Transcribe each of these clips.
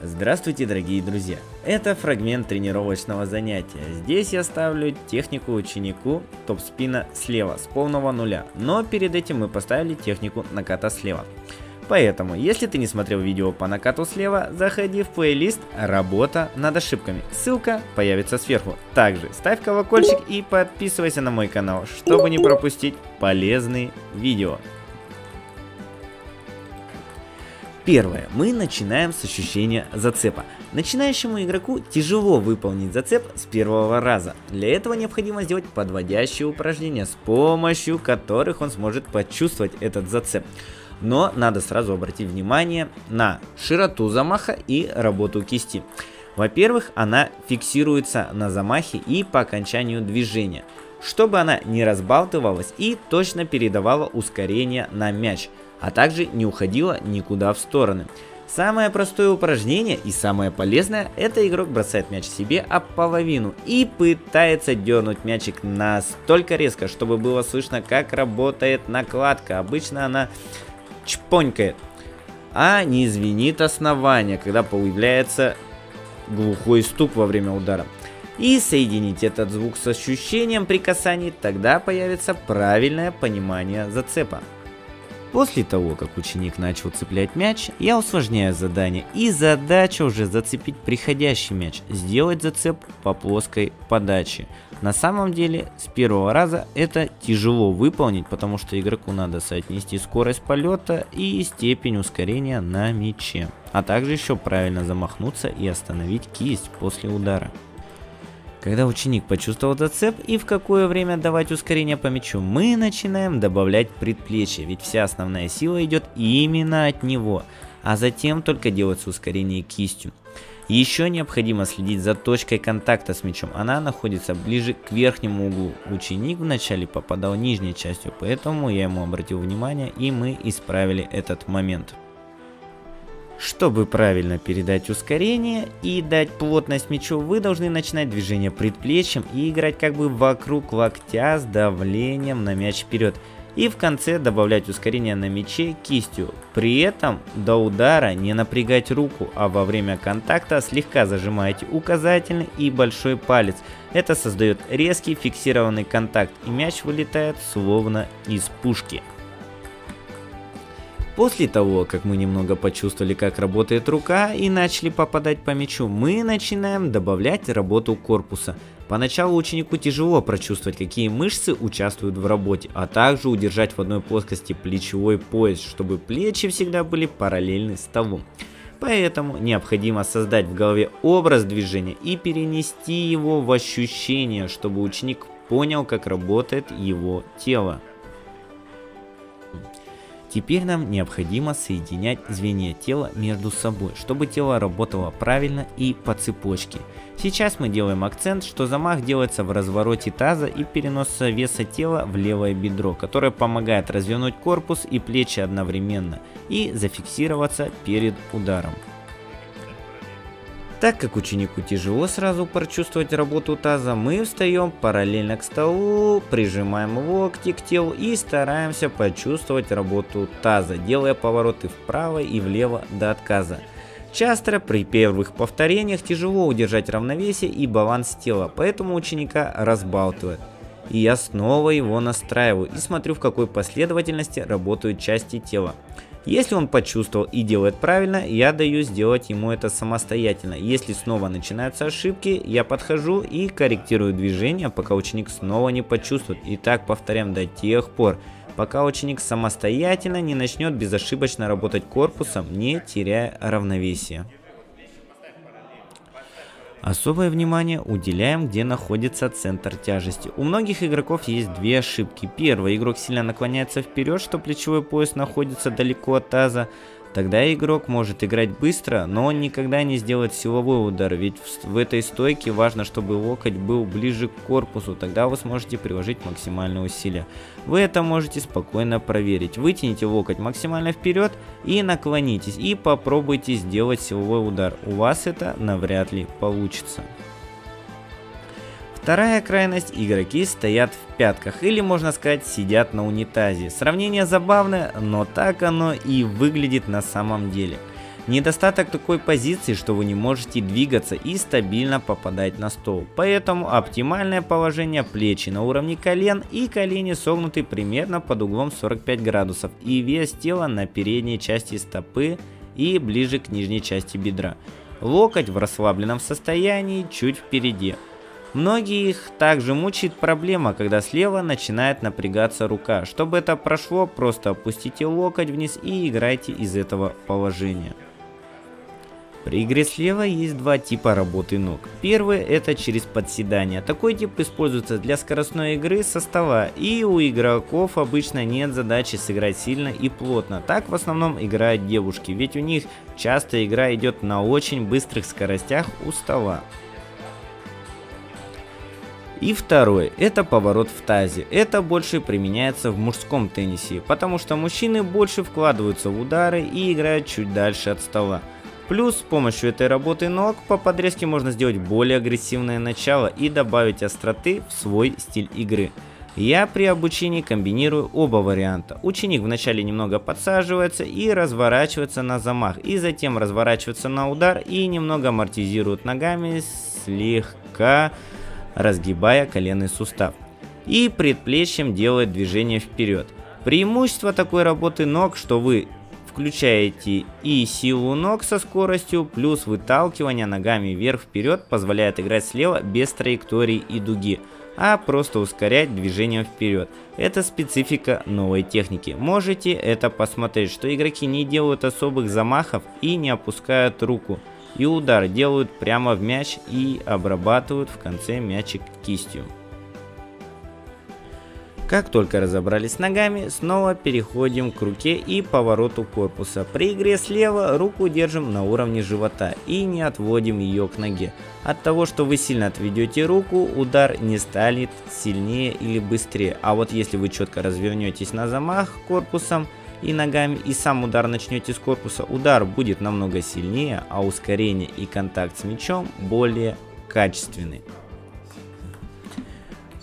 Здравствуйте, дорогие друзья! Это фрагмент тренировочного занятия. Здесь я ставлю технику ученику топ-спина слева с полного нуля, но перед этим мы поставили технику наката слева. Поэтому, если ты не смотрел видео по накату слева, заходи в плейлист «Работа над ошибками». Ссылка появится сверху. Также ставь колокольчик и подписывайся на мой канал, чтобы не пропустить полезные видео. Первое. Мы начинаем с ощущения зацепа. Начинающему игроку тяжело выполнить зацеп с первого раза. Для этого необходимо сделать подводящие упражнения, с помощью которых он сможет почувствовать этот зацеп. Но надо сразу обратить внимание на широту замаха и работу кисти. Во-первых, она фиксируется на замахе и по окончанию движения, чтобы она не разбалтывалась и точно передавала ускорение на мяч, а также не уходила никуда в стороны. Самое простое упражнение и самое полезное — это игрок бросает мяч себе об половину и пытается дернуть мячик настолько резко, чтобы было слышно, как работает накладка. Обычно она чпонькает, а не звенит основание, когда появляется глухой стук во время удара. И соединить этот звук с ощущением при касании, тогда появится правильное понимание зацепа. После того, как ученик начал цеплять мяч, я усложняю задание, и задача уже зацепить приходящий мяч, сделать зацеп по плоской подаче. На самом деле, с первого раза это тяжело выполнить, потому что игроку надо соотнести скорость полета и степень ускорения на мяче, а также еще правильно замахнуться и остановить кисть после удара. Когда ученик почувствовал зацеп и в какое время давать ускорение по мячу, мы начинаем добавлять предплечье, ведь вся основная сила идет именно от него, а затем только делается ускорение кистью. Еще необходимо следить за точкой контакта с мячом, она находится ближе к верхнему углу. Ученик вначале попадал нижней частью, поэтому я ему обратил внимание и мы исправили этот момент. Чтобы правильно передать ускорение и дать плотность мячу, вы должны начинать движение предплечьем и играть как бы вокруг локтя с давлением на мяч вперед. И в конце добавлять ускорение на мяче кистью. При этом до удара не напрягать руку, а во время контакта слегка зажимаете указательный и большой палец. Это создает резкий фиксированный контакт, и мяч вылетает словно из пушки. После того, как мы немного почувствовали, как работает рука и начали попадать по мячу, мы начинаем добавлять работу корпуса. Поначалу ученику тяжело прочувствовать, какие мышцы участвуют в работе, а также удержать в одной плоскости плечевой пояс, чтобы плечи всегда были параллельны столу. Поэтому необходимо создать в голове образ движения и перенести его в ощущение, чтобы ученик понял, как работает его тело. Теперь нам необходимо соединять звенья тела между собой, чтобы тело работало правильно и по цепочке. Сейчас мы делаем акцент, что замах делается в развороте таза и переноса веса тела в левое бедро, которое помогает развернуть корпус и плечи одновременно и зафиксироваться перед ударом. Так как ученику тяжело сразу прочувствовать работу таза, мы встаем параллельно к столу, прижимаем локти к телу и стараемся почувствовать работу таза, делая повороты вправо и влево до отказа. Часто при первых повторениях тяжело удержать равновесие и баланс тела, поэтому ученика разбалтывает. И я снова его настраиваю и смотрю, в какой последовательности работают части тела. Если он почувствовал и делает правильно, я даю сделать ему это самостоятельно. Если снова начинаются ошибки, я подхожу и корректирую движение, пока ученик снова не почувствует. И так повторяем до тех пор, пока ученик самостоятельно не начнет безошибочно работать корпусом, не теряя равновесия. Особое внимание уделяем, где находится центр тяжести. У многих игроков есть две ошибки. Первая, игрок сильно наклоняется вперед, что плечевой пояс находится далеко от таза. Тогда игрок может играть быстро, но он никогда не сделает силовой удар, ведь в этой стойке важно, чтобы локоть был ближе к корпусу, тогда вы сможете приложить максимальное усилие. Вы это можете спокойно проверить. Вытяните локоть максимально вперед и наклонитесь, и попробуйте сделать силовой удар. У вас это навряд ли получится. Вторая крайность – игроки стоят в пятках, или можно сказать сидят на унитазе. Сравнение забавное, но так оно и выглядит на самом деле. Недостаток такой позиции, что вы не можете двигаться и стабильно попадать на стол. Поэтому оптимальное положение: плечи на уровне колен и колени согнуты примерно под углом 45 градусов и вес тела на передней части стопы и ближе к нижней части бедра. Локоть в расслабленном состоянии чуть впереди. Многих также мучает проблема, когда слева начинает напрягаться рука. Чтобы это прошло, просто опустите локоть вниз и играйте из этого положения. При игре слева есть два типа работы ног. Первый — это через подседание. Такой тип используется для скоростной игры со стола, и у игроков обычно нет задачи сыграть сильно и плотно. Так в основном играют девушки, ведь у них часто игра идет на очень быстрых скоростях у стола. И второй — это поворот в тазе. Это больше применяется в мужском теннисе, потому что мужчины больше вкладываются в удары и играют чуть дальше от стола. Плюс с помощью этой работы ног по подрезке можно сделать более агрессивное начало и добавить остроты в свой стиль игры. Я при обучении комбинирую оба варианта. Ученик вначале немного подсаживается и разворачивается на замах, и затем разворачивается на удар и немного амортизирует ногами, слегка разгибая коленный сустав, и предплечьем делает движение вперед. Преимущество такой работы ног, что вы включаете и силу ног со скоростью, плюс выталкивание ногами вверх-вперед позволяет играть слева без траектории и дуги, а просто ускорять движение вперед. Это специфика новой техники. Можете это посмотреть, что игроки не делают особых замахов и не опускают руку, и удар делают прямо в мяч и обрабатывают в конце мячик кистью. Как только разобрались с ногами, снова переходим к руке и повороту корпуса. При игре слева руку держим на уровне живота и не отводим ее к ноге. От того, что вы сильно отведете руку, удар не станет сильнее или быстрее. А вот если вы четко развернетесь на замах корпусом и ногами, и сам удар начнете с корпуса, удар будет намного сильнее, а ускорение и контакт с мячом более качественный.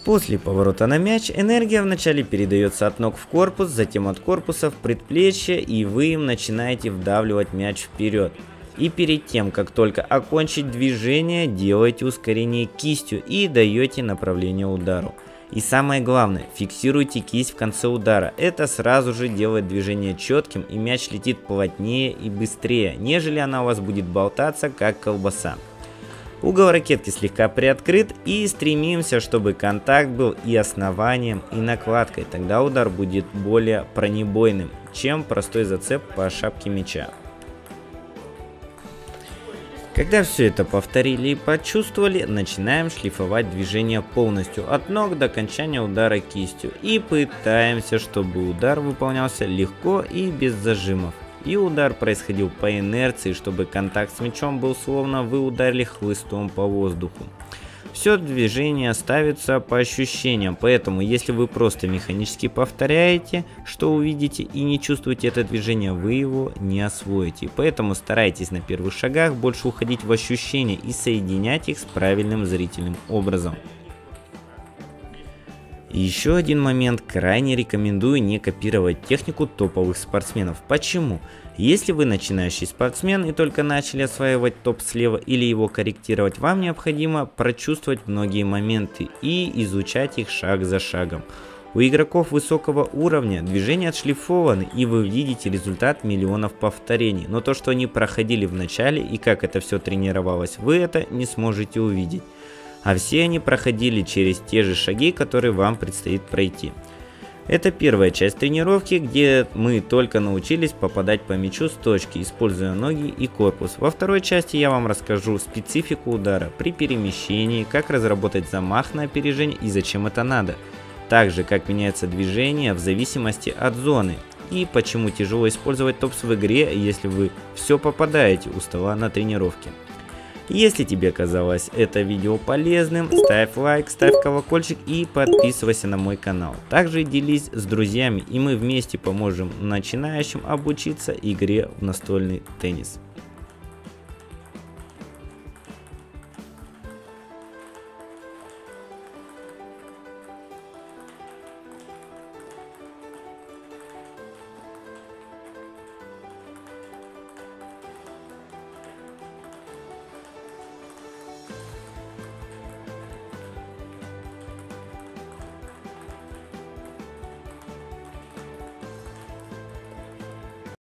После поворота на мяч энергия вначале передается от ног в корпус, затем от корпуса в предплечье, и вы им начинаете вдавливать мяч вперед. И перед тем, как только окончить движение, делаете ускорение кистью и даете направление удару. И самое главное, фиксируйте кисть в конце удара. Это сразу же делает движение четким, и мяч летит плотнее и быстрее, нежели она у вас будет болтаться, как колбаса. Угол ракетки слегка приоткрыт, и стремимся, чтобы контакт был и основанием, и накладкой. Тогда удар будет более бронебойным, чем простой зацеп по шапке мяча. Когда все это повторили и почувствовали, начинаем шлифовать движение полностью, от ног до окончания удара кистью, и пытаемся, чтобы удар выполнялся легко и без зажимов. И удар происходил по инерции, чтобы контакт с мячом был словно вы ударили хлыстом по воздуху. Все движение ставится по ощущениям, поэтому если вы просто механически повторяете, что увидите, и не чувствуете это движение, вы его не освоите. Поэтому старайтесь на первых шагах больше уходить в ощущения и соединять их с правильным зрительным образом. Еще один момент: крайне рекомендую не копировать технику топовых спортсменов. Почему? Если вы начинающий спортсмен и только начали осваивать топ слева или его корректировать, вам необходимо прочувствовать многие моменты и изучать их шаг за шагом. У игроков высокого уровня движения отшлифованы, и вы видите результат миллионов повторений, но то, что они проходили в начале и как это все тренировалось, вы это не сможете увидеть. А все они проходили через те же шаги, которые вам предстоит пройти. Это первая часть тренировки, где мы только научились попадать по мячу с точки, используя ноги и корпус. Во второй части я вам расскажу специфику удара при перемещении, как разработать замах на опережение и зачем это надо. Также как меняется движение в зависимости от зоны. И почему тяжело использовать топс в игре, если вы все попадаете у стола на тренировке. Если тебе казалось это видео полезным, ставь лайк, ставь колокольчик и подписывайся на мой канал. Также делись с друзьями, и мы вместе поможем начинающим обучиться игре в настольный теннис.